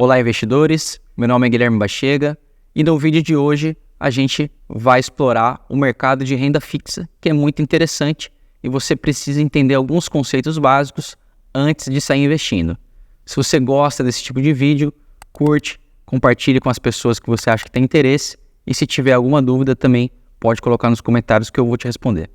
Olá, investidores. Meu nome é Guilherme Bachega e no vídeo de hoje a gente vai explorar o mercado de renda fixa, que é muito interessante e você precisa entender alguns conceitos básicos antes de sair investindo. Se você gosta desse tipo de vídeo, curte, compartilhe com as pessoas que você acha que tem interesse e se tiver alguma dúvida também pode colocar nos comentários que eu vou te responder.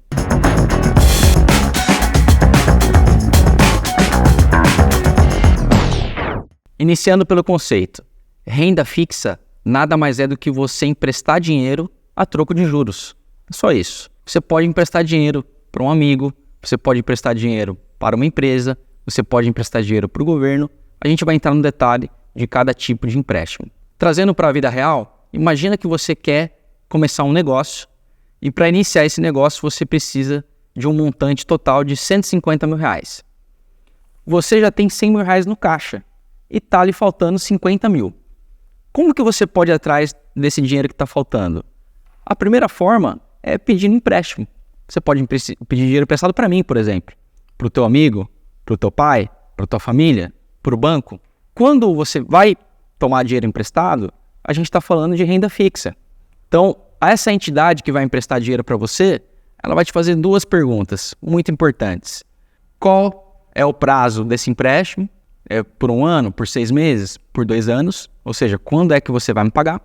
Iniciando pelo conceito, renda fixa nada mais é do que você emprestar dinheiro a troco de juros. É só isso. Você pode emprestar dinheiro para um amigo, você pode emprestar dinheiro para uma empresa, você pode emprestar dinheiro para o governo. A gente vai entrar no detalhe de cada tipo de empréstimo. Trazendo para a vida real, imagina que você quer começar um negócio e para iniciar esse negócio você precisa de um montante total de R$150 mil. Você já tem R$100 mil no caixa e está lhe faltando 50 mil. Como que você pode ir atrás desse dinheiro que está faltando? A primeira forma é pedindo empréstimo. Você pode pedir dinheiro emprestado para mim, por exemplo, para o teu amigo, para o teu pai, para a tua família, para o banco. Quando você vai tomar dinheiro emprestado, a gente está falando de renda fixa. Então, essa entidade que vai emprestar dinheiro para você, ela vai te fazer duas perguntas muito importantes. Qual é o prazo desse empréstimo? É por 1 ano, por 6 meses, por 2 anos, ou seja, quando é que você vai me pagar?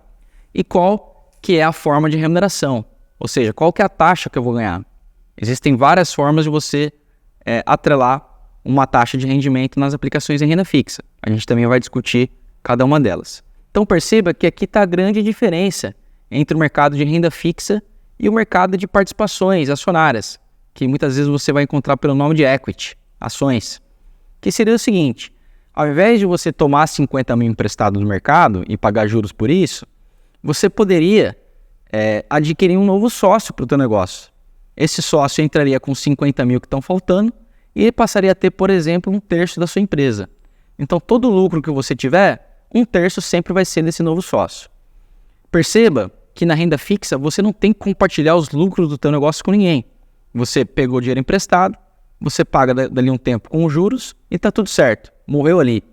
E qual que é a forma de remuneração, ou seja, qual que é a taxa que eu vou ganhar? Existem várias formas de você atrelar uma taxa de rendimento nas aplicações em renda fixa. A gente também vai discutir cada uma delas. Então perceba que aqui está a grande diferença entre o mercado de renda fixa e o mercado de participações acionárias, que muitas vezes você vai encontrar pelo nome de equity, ações, que seria o seguinte: ao invés de você tomar 50 mil emprestado no mercado e pagar juros por isso, você poderia adquirir um novo sócio para o teu negócio. Esse sócio entraria com 50 mil que estão faltando e ele passaria a ter, por exemplo, 1/3 da sua empresa. Então, todo lucro que você tiver, 1/3 sempre vai ser desse novo sócio. Perceba que na renda fixa você não tem que compartilhar os lucros do teu negócio com ninguém. Você pegou dinheiro emprestado, você paga dali um tempo com os juros e está tudo certo. Morreu ali.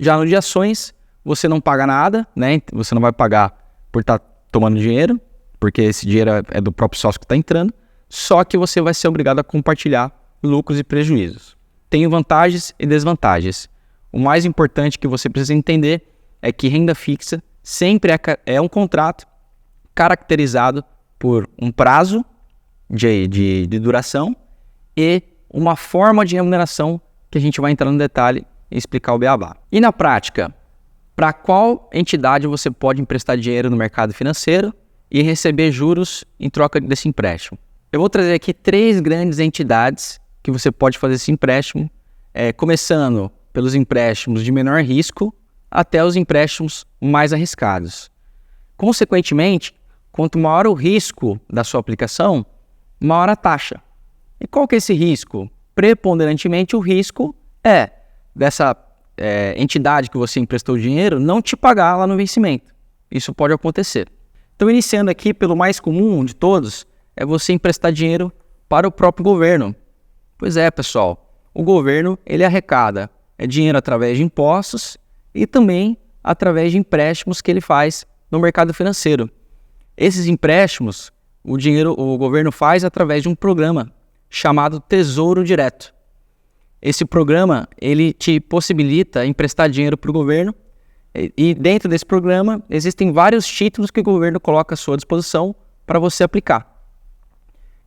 Já no de ações, você não paga nada, né? Você não vai pagar por estar tomando dinheiro, porque esse dinheiro é do próprio sócio que está entrando, só que você vai ser obrigado a compartilhar lucros e prejuízos. Tem vantagens e desvantagens. O mais importante que você precisa entender é que renda fixa sempre é um contrato caracterizado por um prazo de duração e uma forma de remuneração que a gente vai entrar no detalhe e explicar o beabá. E na prática, para qual entidade você pode emprestar dinheiro no mercado financeiro e receber juros em troca desse empréstimo? Eu vou trazer aqui 3 grandes entidades que você pode fazer esse empréstimo, começando pelos empréstimos de menor risco até os empréstimos mais arriscados. Consequentemente, quanto maior o risco da sua aplicação, maior a taxa. E qual que é esse risco? Preponderantemente, o risco é dessa entidade que você emprestou o dinheiro não te pagar lá no vencimento. Isso pode acontecer. Então, iniciando aqui pelo mais comum de todos, é você emprestar dinheiro para o próprio governo. Pois é, pessoal, o governo ele arrecada dinheiro através de impostos e também através de empréstimos que ele faz no mercado financeiro. Esses empréstimos, o governo faz através de um programa chamado Tesouro Direto. Esse programa, ele te possibilita emprestar dinheiro para o governo e dentro desse programa existem vários títulos que o governo coloca à sua disposição para você aplicar.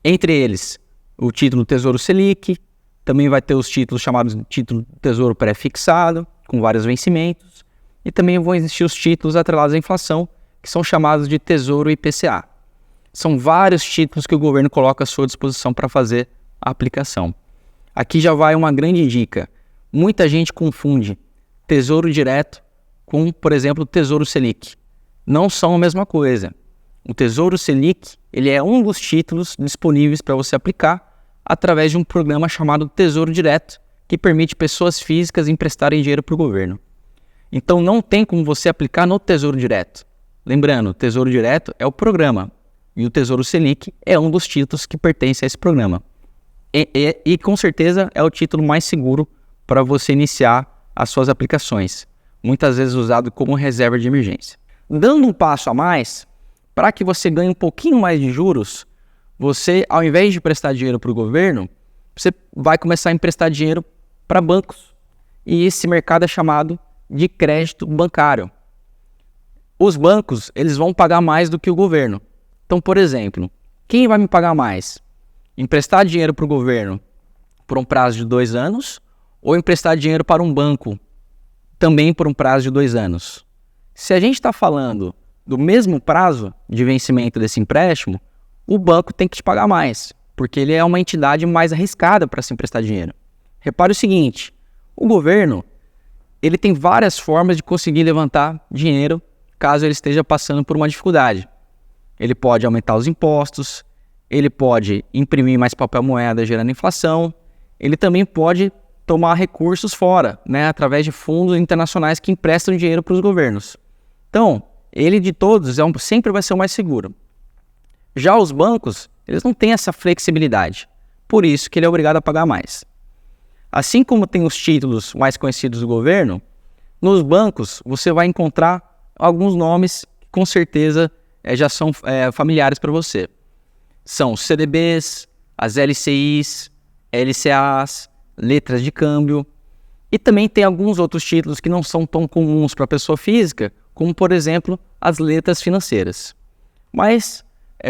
Entre eles, o título Tesouro Selic, também vai ter os títulos chamados de título Tesouro Pré-fixado, com vários vencimentos, e também vão existir os títulos atrelados à inflação, que são chamados de Tesouro IPCA. São vários títulos que o governo coloca à sua disposição para fazer a aplicação. Aqui já vai uma grande dica. Muita gente confunde Tesouro Direto com, por exemplo, Tesouro Selic. Não são a mesma coisa. O Tesouro Selic ele é um dos títulos disponíveis para você aplicar através de um programa chamado Tesouro Direto, que permite pessoas físicas emprestarem dinheiro para o governo. Então não tem como você aplicar no Tesouro Direto. Lembrando, o Tesouro Direto é o programa e o Tesouro Selic é um dos títulos que pertence a esse programa. E com certeza é o título mais seguro para você iniciar as suas aplicações. muitas vezes usado como reserva de emergência. Dando um passo a mais, para que você ganhe um pouquinho mais de juros, você, ao invés de prestar dinheiro para o governo, você vai começar a emprestar dinheiro para bancos. E esse mercado é chamado de crédito bancário. Os bancos, eles vão pagar mais do que o governo. Então, por exemplo, quem vai me pagar mais? Emprestar dinheiro para o governo por um prazo de 2 anos ou emprestar dinheiro para um banco também por um prazo de 2 anos? Se a gente está falando do mesmo prazo de vencimento desse empréstimo, o banco tem que te pagar mais, porque ele é uma entidade mais arriscada para se emprestar dinheiro. Repare o seguinte, o governo ele tem várias formas de conseguir levantar dinheiro caso ele esteja passando por uma dificuldade. Ele pode aumentar os impostos, ele pode imprimir mais papel moeda gerando inflação, ele também pode tomar recursos fora, através de fundos internacionais que emprestam dinheiro para os governos. Então, ele de todos sempre vai ser o mais seguro. Já os bancos, eles não têm essa flexibilidade, por isso que ele é obrigado a pagar mais. Assim como tem os títulos mais conhecidos do governo, nos bancos você vai encontrar alguns nomes que com certeza já são familiares para você. São os CDBs, as LCIs, LCAs, letras de câmbio. E também tem alguns outros títulos que não são tão comuns para a pessoa física, como por exemplo as letras financeiras. Mas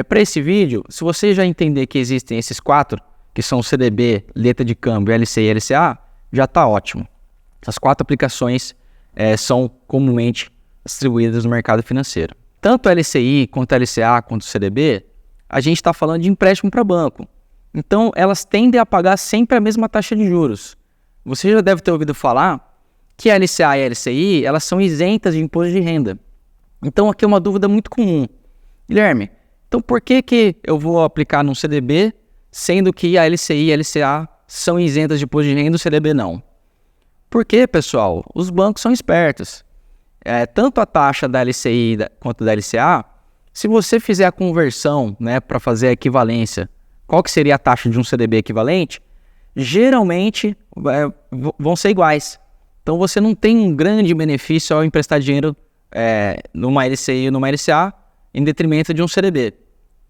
para esse vídeo, se você já entender que existem esses 4, que são CDB, letra de câmbio, LCI e LCA, já está ótimo. As 4 aplicações são comumente distribuídas no mercado financeiro. Tanto a LCI, quanto a LCA, quanto o CDB, a gente está falando de empréstimo para banco. Então, elas tendem a pagar sempre a mesma taxa de juros. Você já deve ter ouvido falar que a LCA e a LCI, elas são isentas de imposto de renda. Então, aqui é uma dúvida muito comum. Guilherme, então por que eu vou aplicar num CDB, sendo que a LCI e a LCA são isentas de imposto de renda e o CDB não? Porque, pessoal, os bancos são espertos. Tanto a taxa da LCI quanto da LCA, se você fizer a conversão para fazer a equivalência, qual que seria a taxa de um CDB equivalente? Geralmente vão ser iguais. Então você não tem um grande benefício ao emprestar dinheiro numa LCI ou numa LCA em detrimento de um CDB.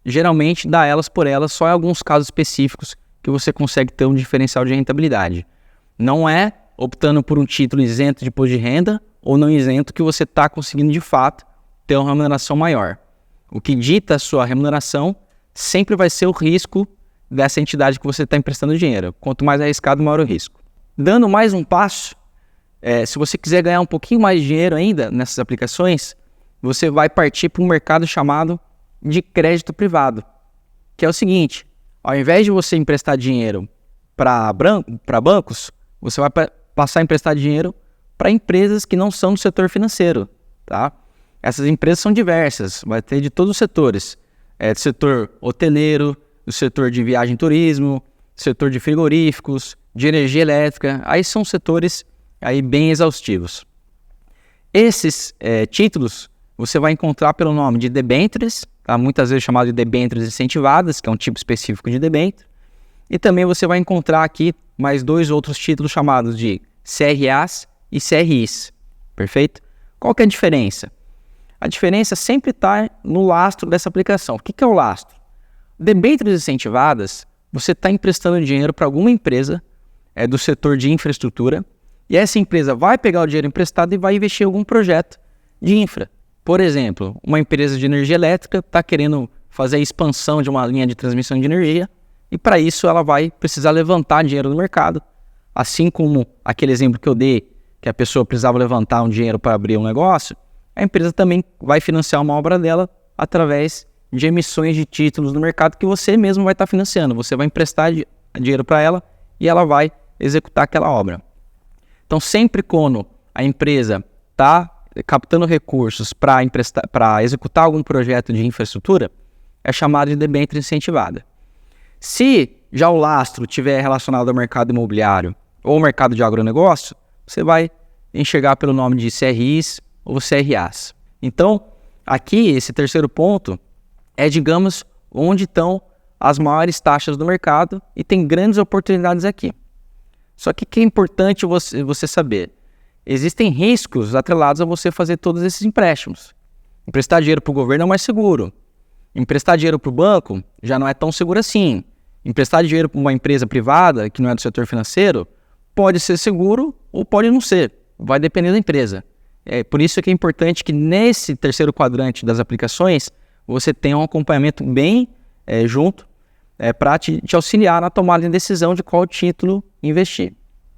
Geralmente dá elas por elas, só em alguns casos específicos que você consegue ter um diferencial de rentabilidade. Não é optando por um título isento de imposto de renda ou não isento que você está conseguindo de fato ter uma remuneração maior. O que dita a sua remuneração sempre vai ser o risco dessa entidade que você está emprestando dinheiro. Quanto mais arriscado, maior o risco. Dando mais um passo, se você quiser ganhar um pouquinho mais de dinheiro ainda nessas aplicações, você vai partir para um mercado chamado de crédito privado, que é o seguinte, ao invés de você emprestar dinheiro para bancos, você vai passar a emprestar dinheiro para empresas que não são do setor financeiro, tá? Essas empresas são diversas, vai ter de todos os setores, do setor hoteleiro, do setor de viagem e turismo, do setor de frigoríficos, de energia elétrica, aí são setores aí bem exaustivos. Esses títulos você vai encontrar pelo nome de debêntures, tá? Muitas vezes chamado de debêntures incentivadas, que é um tipo específico de debênture, e também você vai encontrar aqui mais 2 outros títulos chamados de CRAs e CRIs, perfeito? Qual que é a diferença? A diferença sempre está no lastro dessa aplicação. O que é o lastro? Debêntures incentivadas, você está emprestando dinheiro para alguma empresa do setor de infraestrutura e essa empresa vai pegar o dinheiro emprestado e vai investir em algum projeto de infra. Por exemplo, uma empresa de energia elétrica está querendo fazer a expansão de uma linha de transmissão de energia e para isso ela vai precisar levantar dinheiro no mercado, assim como aquele exemplo que eu dei, que a pessoa precisava levantar um dinheiro para abrir um negócio, a empresa também vai financiar uma obra dela através de emissões de títulos no mercado que você mesmo vai estar financiando. Você vai emprestar dinheiro para ela e ela vai executar aquela obra. Então, sempre quando a empresa está captando recursos para executar algum projeto de infraestrutura, é chamado de debênture incentivada. Se já o lastro estiver relacionado ao mercado imobiliário ou ao mercado de agronegócio, você vai enxergar pelo nome de CRIs ou CRAs. Então, aqui, esse terceiro ponto é, digamos, onde estão as maiores taxas do mercado e tem grandes oportunidades aqui. Só que o que é importante você saber? existem riscos atrelados a você fazer todos esses empréstimos. Emprestar dinheiro para o governo é mais seguro. Emprestar dinheiro para o banco já não é tão seguro assim. Emprestar dinheiro para uma empresa privada, que não é do setor financeiro, pode ser seguro ou pode não ser. Vai depender da empresa. É por isso que é importante que nesse terceiro quadrante das aplicações, você tenha um acompanhamento bem junto para te auxiliar na tomada de decisão de qual título investir.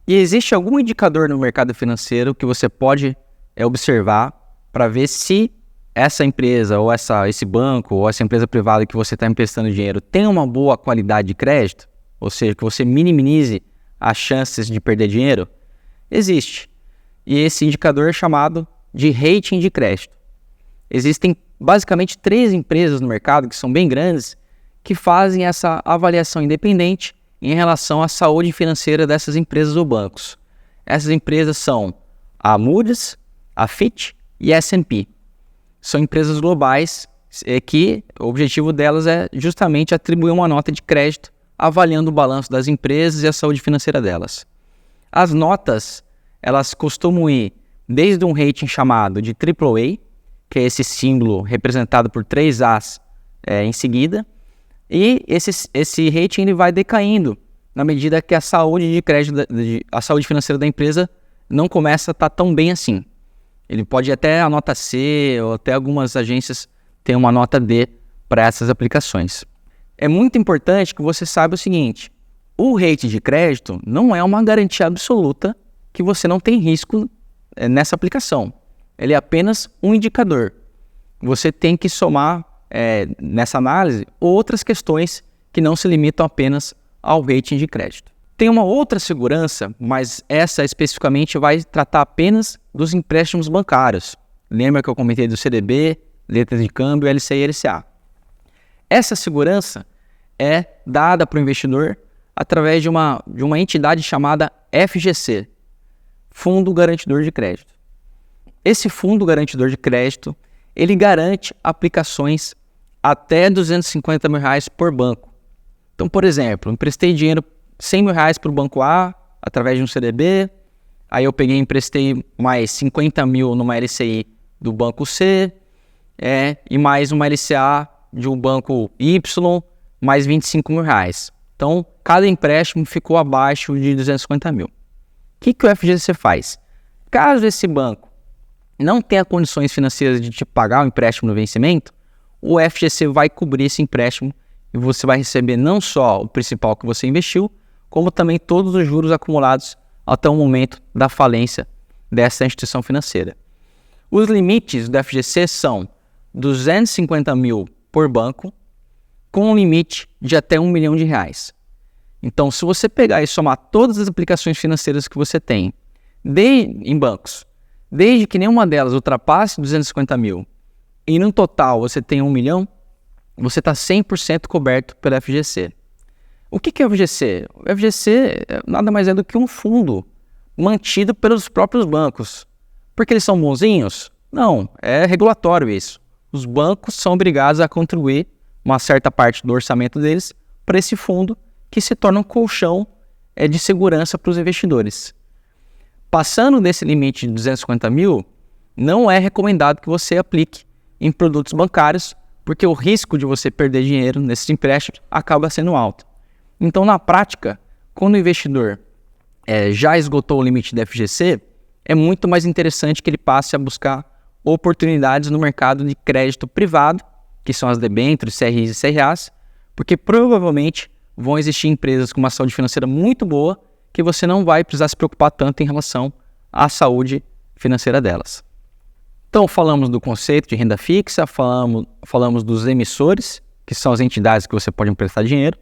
E existe algum indicador no mercado financeiro que você pode observar para ver se essa empresa ou esse banco ou essa empresa privada que você está emprestando dinheiro tem uma boa qualidade de crédito? Ou seja, que você minimize as chances de perder dinheiro? Existe. E esse indicador é chamado de rating de crédito. Existem basicamente 3 empresas no mercado que são bem grandes que fazem essa avaliação independente em relação à saúde financeira dessas empresas ou bancos. Essas empresas são a Moody's, a Fitch e a S&P. São empresas globais que o objetivo delas é justamente atribuir uma nota de crédito avaliando o balanço das empresas e a saúde financeira delas. As notas, elas costumam ir desde um rating chamado de AAA, que é esse símbolo representado por 3 As em seguida, e esse rating ele vai decaindo na medida que a saúde de crédito, a saúde financeira da empresa não começa a estar tão bem assim. Ele pode ir até a nota C, ou até algumas agências têm uma nota D para essas aplicações. É muito importante que você saiba o seguinte: o rating de crédito não é uma garantia absoluta que você não tem risco nessa aplicação. Ele é apenas um indicador. Você tem que somar nessa análise outras questões que não se limitam apenas ao rating de crédito. Tem uma outra segurança, mas essa especificamente vai tratar apenas dos empréstimos bancários. Lembra que eu comentei do CDB, letras de câmbio, LCI e LCA. Essa segurança é dada para o investidor através de uma entidade chamada FGC, Fundo Garantidor de Crédito. Esse Fundo Garantidor de Crédito, ele garante aplicações até R$250 mil por banco. Então, por exemplo, emprestei dinheiro R$100 mil para o banco A, através de um CDB, aí eu peguei e emprestei mais 50 mil numa LCI do banco C, e mais uma LCA de um banco Y, mais 25 mil. Então, cada empréstimo ficou abaixo de 250 mil. O que o FGC faz? Caso esse banco não tenha condições financeiras de te pagar o empréstimo no vencimento, o FGC vai cobrir esse empréstimo e você vai receber não só o principal que você investiu, como também todos os juros acumulados até o momento da falência dessa instituição financeira. Os limites do FGC são 250 mil por banco, com um limite de até R$1 milhão. Então, se você pegar e somar todas as aplicações financeiras que você tem em bancos, desde que nenhuma delas ultrapasse 250 mil, e no total você tem 1 milhão, você está 100% coberto pela FGC. O que é o FGC? O FGC nada mais é do que um fundo mantido pelos próprios bancos. Porque eles são bonzinhos? Não, é regulatório isso. Os bancos são obrigados a contribuir uma certa parte do orçamento deles para esse fundo, que se torna um colchão de segurança para os investidores. Passando desse limite de 250 mil, não é recomendado que você aplique em produtos bancários, porque o risco de você perder dinheiro nesses empréstimos acaba sendo alto. Então, na prática, quando o investidor já esgotou o limite da FGC, é muito mais interessante que ele passe a buscar oportunidades no mercado de crédito privado, que são as debêntures, CRIs e CRAs, porque provavelmente vão existir empresas com uma saúde financeira muito boa que você não vai precisar se preocupar tanto em relação à saúde financeira delas. Então, falamos do conceito de renda fixa, falamos dos emissores, que são as entidades que você pode emprestar dinheiro,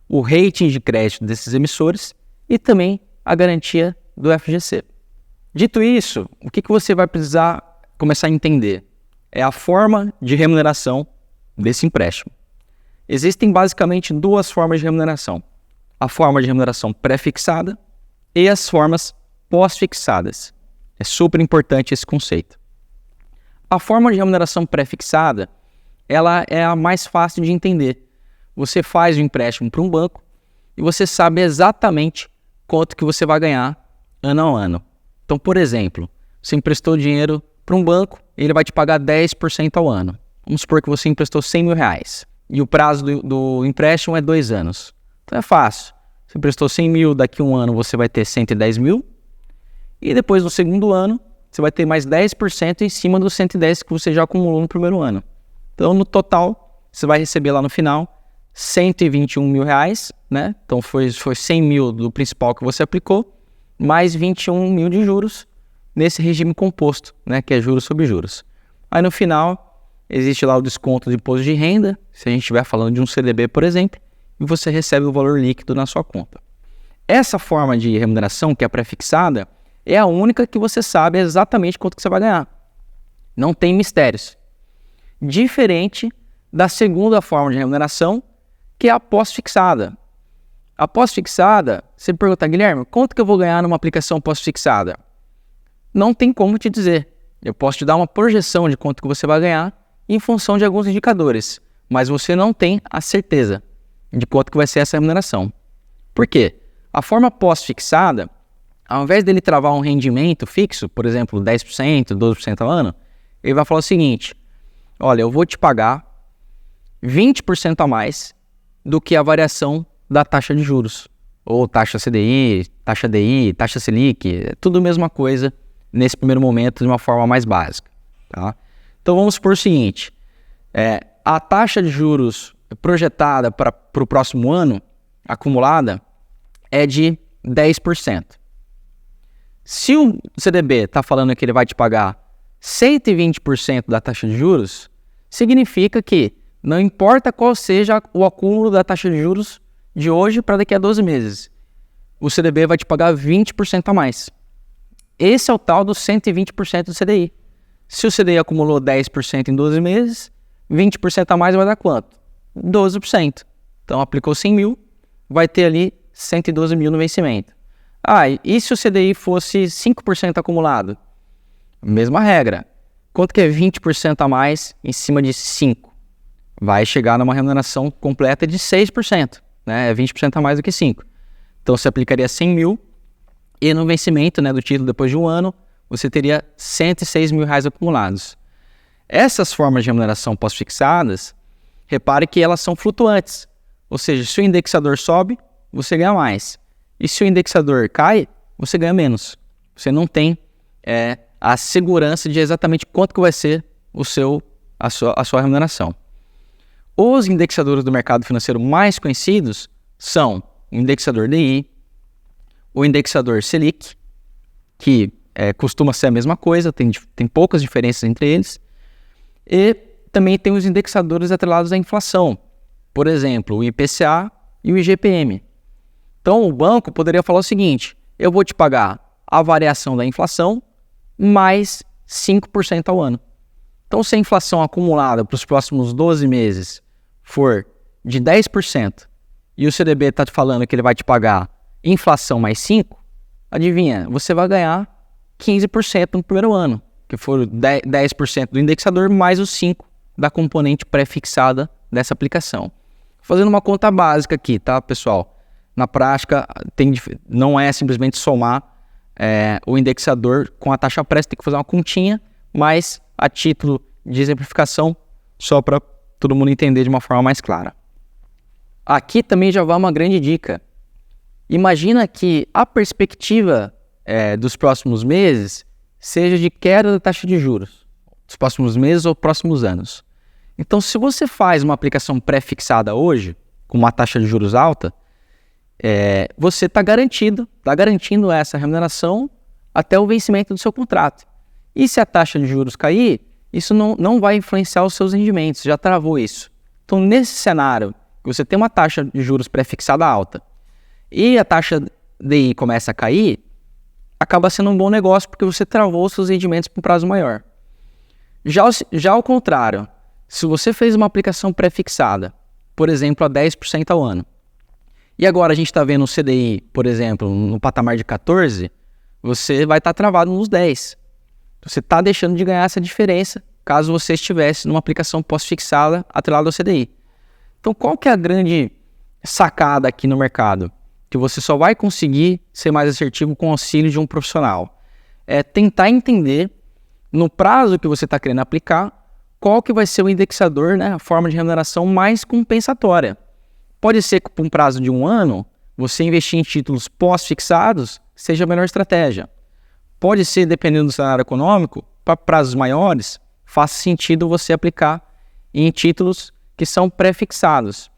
o rating de crédito desses emissores e também a garantia do FGC. Dito isso, o que você vai precisar começar a entender? É a forma de remuneração desse empréstimo. Existem basicamente 2 formas de remuneração. A forma de remuneração pré-fixada e as formas pós-fixadas. É super importante esse conceito. A forma de remuneração pré-fixada, ela é a mais fácil de entender. Você faz o empréstimo para um banco e você sabe exatamente quanto que você vai ganhar ano a ano. Então, por exemplo, você emprestou dinheiro para um banco, ele vai te pagar 10% ao ano. Vamos supor que você emprestou 100 mil reais e o prazo do empréstimo é 2 anos. Então é fácil. Você emprestou 100 mil, daqui a um ano você vai ter 110 mil e depois no segundo ano você vai ter mais 10% em cima dos 110 que você já acumulou no primeiro ano. Então no total você vai receber lá no final 121 mil reais, né? Então foi 100 mil do principal que você aplicou, mais 21 mil de juros nesse regime composto, né? Que é juros sobre juros. Aí no final existe lá o desconto de imposto de renda, se a gente estiver falando de um CDB, por exemplo, e você recebe o valor líquido na sua conta. Essa forma de remuneração, que é pré-fixada, é a única que você sabe exatamente quanto que você vai ganhar. Não tem mistérios. Diferente da segunda forma de remuneração, que é a pós-fixada. A pós-fixada, você pergunta, Guilherme, quanto que eu vou ganhar numa aplicação pós-fixada? Não tem como te dizer. Eu posso te dar uma projeção de quanto que você vai ganhar em função de alguns indicadores, mas você não tem a certeza de quanto que vai ser essa remuneração. Por quê? A forma pós-fixada, ao invés dele travar um rendimento fixo, por exemplo, 10%, 12% ao ano, ele vai falar o seguinte, olha, eu vou te pagar 20% a mais do que a variação da taxa de juros, ou taxa CDI, taxa DI, taxa Selic, é tudo a mesma coisa nesse primeiro momento de uma forma mais básica. Tá? Então vamos supor o seguinte, a taxa de juros projetada para o próximo ano, acumulada, é de 10%. Se o CDB está falando que ele vai te pagar 120% da taxa de juros, significa que não importa qual seja o acúmulo da taxa de juros de hoje para daqui a 12 meses, o CDB vai te pagar 20% a mais. Esse é o tal do 120% do CDI. Se o CDI acumulou 10% em 12 meses, 20% a mais vai dar quanto? 12%. Então aplicou 100 mil, vai ter ali 112 mil no vencimento. E se o CDI fosse 5% acumulado? Mesma regra. Quanto que é 20% a mais em cima de 5%? Vai chegar numa remuneração completa de 6%. Né? É 20% a mais do que 5%. Então você aplicaria 100 mil e no vencimento, né, do título depois de um ano, você teria 106 mil reais acumulados. Essas formas de remuneração pós-fixadas, repare que elas são flutuantes. Ou seja, se o indexador sobe, você ganha mais. E se o indexador cai, você ganha menos. Você não tem a segurança de exatamente quanto que vai ser a sua remuneração. Os indexadores do mercado financeiro mais conhecidos são o indexador DI, o indexador Selic, que costuma ser a mesma coisa, tem poucas diferenças entre eles, e também tem os indexadores atrelados à inflação, por exemplo, o IPCA e o IGPM. Então o banco poderia falar o seguinte, eu vou te pagar a variação da inflação mais 5% ao ano. Então se a inflação acumulada para os próximos 12 meses for de 10% e o CDB está te falando que ele vai te pagar inflação mais 5%, adivinha, você vai ganhar 15% no primeiro ano, que for 10% do indexador mais os 5% da componente pré-fixada dessa aplicação. Fazendo uma conta básica aqui, tá, pessoal? Na prática, não é simplesmente somar o indexador com a taxa pré, você tem que fazer uma continha, mas a título de exemplificação, só para todo mundo entender de uma forma mais clara. Aqui também já vai uma grande dica. Imagina que a perspectiva dos próximos meses seja de queda da taxa de juros, dos próximos meses ou próximos anos. Então, se você faz uma aplicação pré-fixada hoje, com uma taxa de juros alta, você está garantindo essa remuneração até o vencimento do seu contrato. E se a taxa de juros cair, isso não vai influenciar os seus rendimentos, já travou isso. Então, nesse cenário, que você tem uma taxa de juros pré-fixada alta e a taxa DI começa a cair, acaba sendo um bom negócio porque você travou os seus rendimentos por um prazo maior. Já ao contrário, se você fez uma aplicação pré-fixada, por exemplo, a 10% ao ano, e agora a gente está vendo o CDI, por exemplo, no patamar de 14%, você vai estar travado nos 10%. Você está deixando de ganhar essa diferença caso você estivesse numa aplicação pós-fixada atrelada ao CDI. Então, qual que é a grande sacada aqui no mercado? Que você só vai conseguir ser mais assertivo com o auxílio de um profissional. é tentar entender, no prazo que você está querendo aplicar, qual que vai ser o indexador, né, a forma de remuneração mais compensatória. Pode ser que por um prazo de 1 ano, você investir em títulos pós-fixados seja a melhor estratégia. Pode ser, dependendo do cenário econômico, para prazos maiores, faça sentido você aplicar em títulos que são pré-fixados.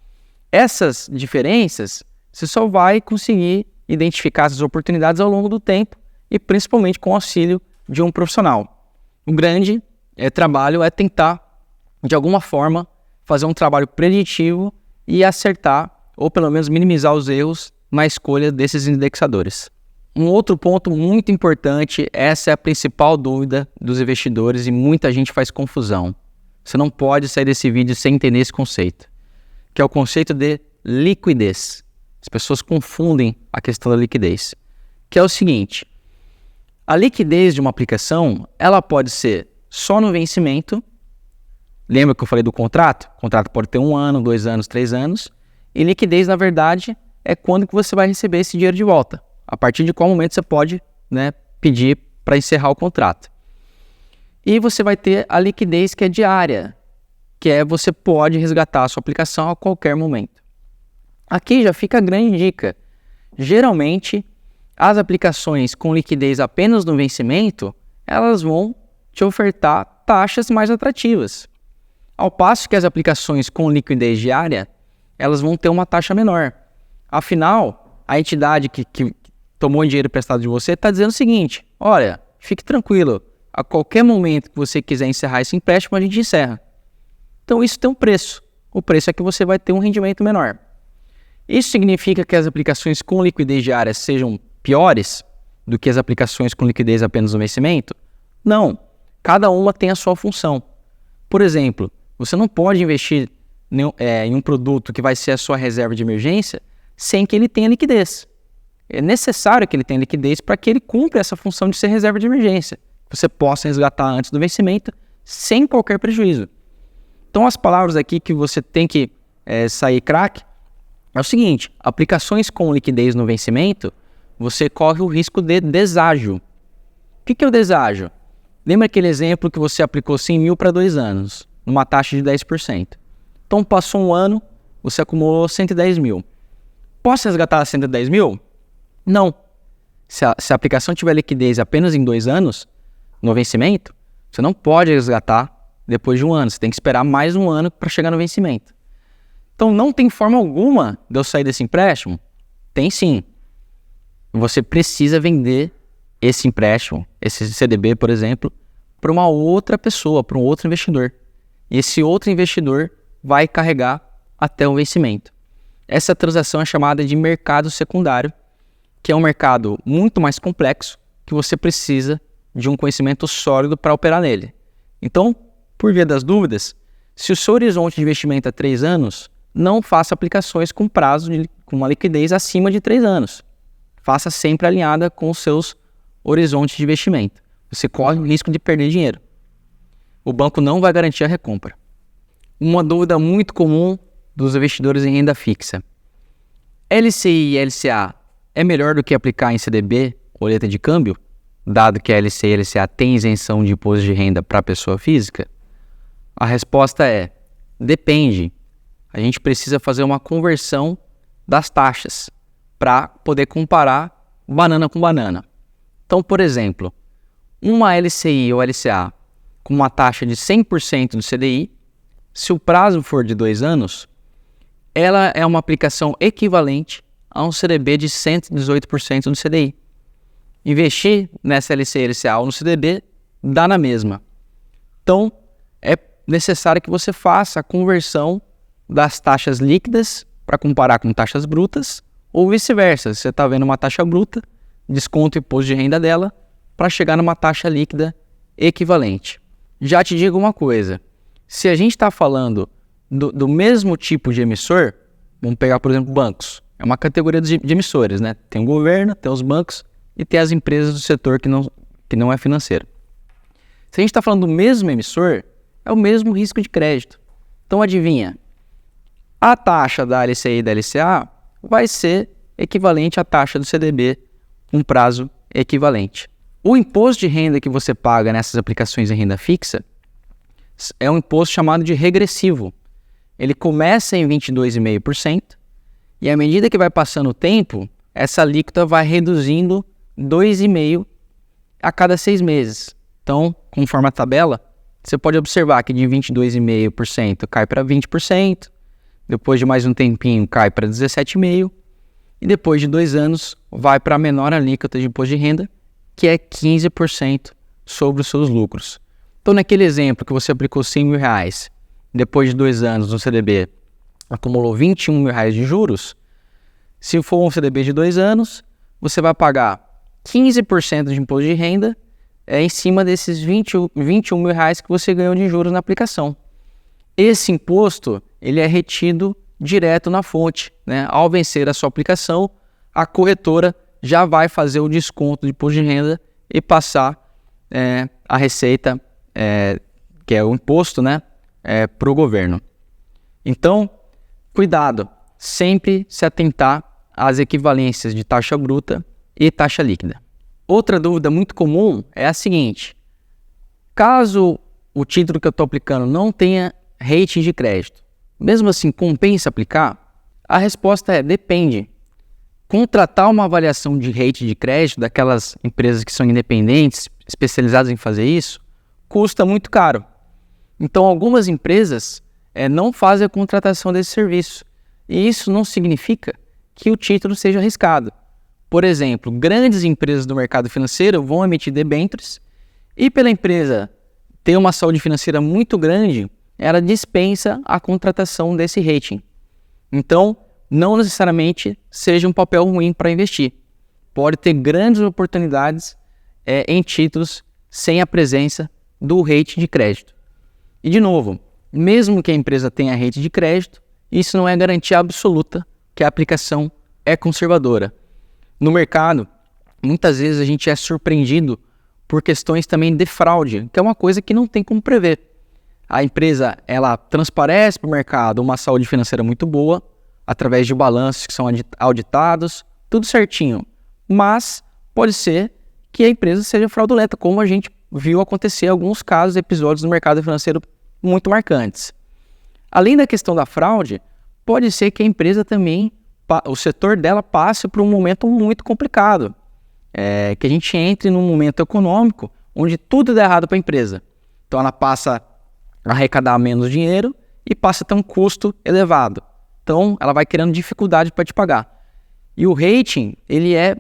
Essas diferenças, você só vai conseguir identificar essas oportunidades ao longo do tempo e principalmente com o auxílio de um profissional. O grande trabalho é tentar, de alguma forma, fazer um trabalho preditivo e acertar, ou pelo menos minimizar os erros na escolha desses indexadores. Um outro ponto muito importante, essa é a principal dúvida dos investidores e muita gente faz confusão. Você não pode sair desse vídeo sem entender esse conceito, que é o conceito de liquidez. As pessoas confundem a questão da liquidez, que é o seguinte: a liquidez de uma aplicação, ela pode ser só no vencimento. Lembra que eu falei do contrato? O contrato pode ter 1 ano, 2 anos, 3 anos. E liquidez, na verdade, é quando que você vai receber esse dinheiro de volta. A partir de qual momento você pode, né, pedir para encerrar o contrato. E você vai ter a liquidez que é diária, que é você pode resgatar a sua aplicação a qualquer momento. Aqui já fica a grande dica. Geralmente, as aplicações com liquidez apenas no vencimento, elas vão te ofertar taxas mais atrativas. Ao passo que as aplicações com liquidez diária, elas vão ter uma taxa menor. Afinal, a entidade que tomou dinheiro emprestado de você está dizendo o seguinte: olha, fique tranquilo, a qualquer momento que você quiser encerrar esse empréstimo, a gente encerra. Então isso tem um preço. O preço é que você vai ter um rendimento menor. Isso significa que as aplicações com liquidez diária sejam piores do que as aplicações com liquidez apenas no vencimento? Não. Cada uma tem a sua função. Por exemplo, você não pode investir em um produto que vai ser a sua reserva de emergência sem que ele tenha liquidez. É necessário que ele tenha liquidez para que ele cumpra essa função de ser reserva de emergência. Você possa resgatar antes do vencimento sem qualquer prejuízo. Então, as palavras aqui que você tem que sair craque é o seguinte: aplicações com liquidez no vencimento, você corre o risco de deságio. O que é o deságio? Lembra aquele exemplo que você aplicou 100 mil para 2 anos, numa taxa de 10%. Então, passou 1 ano, você acumulou 110 mil. Posso resgatar 110 mil? Não. Se a aplicação tiver liquidez apenas em 2 anos, no vencimento, você não pode resgatar depois de 1 ano. Você tem que esperar mais 1 ano para chegar no vencimento. Então, não tem forma alguma de eu sair desse empréstimo? Tem sim. Você precisa vender esse empréstimo, esse CDB, por exemplo, para uma outra pessoa, para um outro investidor. E esse outro investidor vai carregar até o vencimento. Essa transação é chamada de mercado secundário, que é um mercado muito mais complexo, que você precisa de um conhecimento sólido para operar nele. Então, por via das dúvidas, se o seu horizonte de investimento é 3 anos, não faça aplicações com com uma liquidez acima de 3 anos. Faça sempre alinhada com os seus horizontes de investimento. Você corre o risco de perder dinheiro. O banco não vai garantir a recompra. Uma dúvida muito comum dos investidores em renda fixa: LCI e LCA é melhor do que aplicar em CDB ou letra de câmbio, dado que a LCI e LCA tem isenção de imposto de renda para a pessoa física? A resposta é: depende. A gente precisa fazer uma conversão das taxas para poder comparar banana com banana. Então, por exemplo, uma LCI ou LCA com uma taxa de 100% do CDI, se o prazo for de 2 anos, ela é uma aplicação equivalente a um CDB de 118% do CDI. Investir nessa LCI, LCA ou no CDB dá na mesma. Então, é necessário que você faça a conversão das taxas líquidas para comparar com taxas brutas, ou vice-versa. Você está vendo uma taxa bruta, desconta o imposto de renda dela para chegar numa taxa líquida equivalente. Já te digo uma coisa: se a gente está falando do mesmo tipo de emissor, vamos pegar, por exemplo, bancos. É uma categoria de emissores, né? Tem o governo, tem os bancos e tem as empresas do setor que não é financeiro. Se a gente está falando do mesmo emissor, é o mesmo risco de crédito. Então, adivinha? A taxa da LCI e da LCA vai ser equivalente à taxa do CDB, um prazo equivalente. O imposto de renda que você paga nessas aplicações de renda fixa é um imposto chamado de regressivo. Ele começa em 22,5% e à medida que vai passando o tempo, essa alíquota vai reduzindo 2,5% a cada 6 meses. Então, conforme a tabela, você pode observar que de 22,5% cai para 20%, depois de mais um tempinho cai para 17,5% e depois de 2 anos vai para a menor alíquota de imposto de renda, que é 15% sobre os seus lucros. Então, naquele exemplo que você aplicou R$100 mil, depois de 2 anos no CDB, acumulou R$21 mil de juros, se for um CDB de 2 anos, você vai pagar 15% de imposto de renda em cima desses R$21 mil que você ganhou de juros na aplicação. Esse imposto ele é retido direto na fonte, né? Ao vencer a sua aplicação, a corretora já vai fazer o desconto de imposto de renda e passar a receita, que é o imposto, né, para o governo. Então, cuidado, sempre se atentar às equivalências de taxa bruta e taxa líquida. Outra dúvida muito comum é a seguinte: caso o título que eu estou aplicando não tenha rating de crédito, mesmo assim compensa aplicar? A resposta é depende. Contratar uma avaliação de rating de crédito daquelas empresas que são independentes, especializadas em fazer isso, custa muito caro. Então, algumas empresas não fazem a contratação desse serviço. E isso não significa que o título seja arriscado. Por exemplo, grandes empresas do mercado financeiro vão emitir debêntures e pela empresa ter uma saúde financeira muito grande, ela dispensa a contratação desse rating. Então, não necessariamente seja um papel ruim para investir. Pode ter grandes oportunidades em títulos sem a presença do rating de crédito. E de novo, mesmo que a empresa tenha rating de crédito, isso não é garantia absoluta que a aplicação é conservadora. No mercado, muitas vezes a gente é surpreendido por questões também de fraude, que é uma coisa que não tem como prever. A empresa ela transparece para o mercado uma saúde financeira muito boa, através de balanços que são auditados, tudo certinho. Mas pode ser que a empresa seja fraudulenta, como a gente viu acontecer em alguns casos, episódios no mercado financeiro muito marcantes. Além da questão da fraude, pode ser que a empresa também, o setor dela passe por um momento muito complicado. Que a gente entre num momento econômico onde tudo dá errado para a empresa. Então ela passa a arrecadar menos dinheiro e passa a ter um custo elevado. Então, ela vai criando dificuldade para te pagar. E o rating, ele é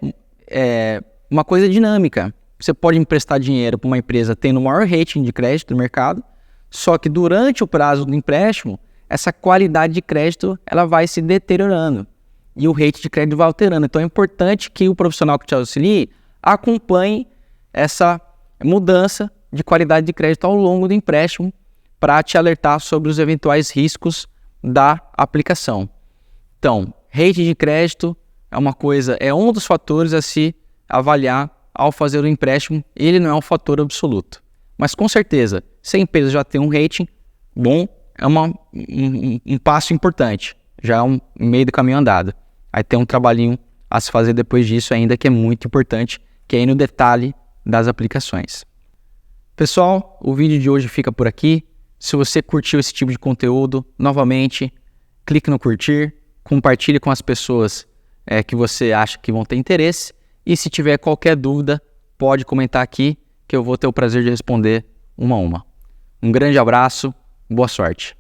uma coisa dinâmica. Você pode emprestar dinheiro para uma empresa tendo o maior rating de crédito do mercado, só que durante o prazo do empréstimo, essa qualidade de crédito ela vai se deteriorando. E o rating de crédito vai alterando. Então, é importante que o profissional que te auxilie acompanhe essa mudança de qualidade de crédito ao longo do empréstimo para te alertar sobre os eventuais riscos da aplicação. Então, rating de crédito é um dos fatores a se avaliar ao fazer o empréstimo. Ele não é um fator absoluto. Mas com certeza, se a empresa já tem um rating bom, é um passo importante. Já é um meio do caminho andado. Aí tem um trabalhinho a se fazer depois disso ainda, que é muito importante, que é ir no detalhe das aplicações. Pessoal, o vídeo de hoje fica por aqui. Se você curtiu esse tipo de conteúdo, novamente, clique no curtir, compartilhe com as pessoas que você acha que vão ter interesse. E se tiver qualquer dúvida, pode comentar aqui, que eu vou ter o prazer de responder uma a uma. Um grande abraço, boa sorte.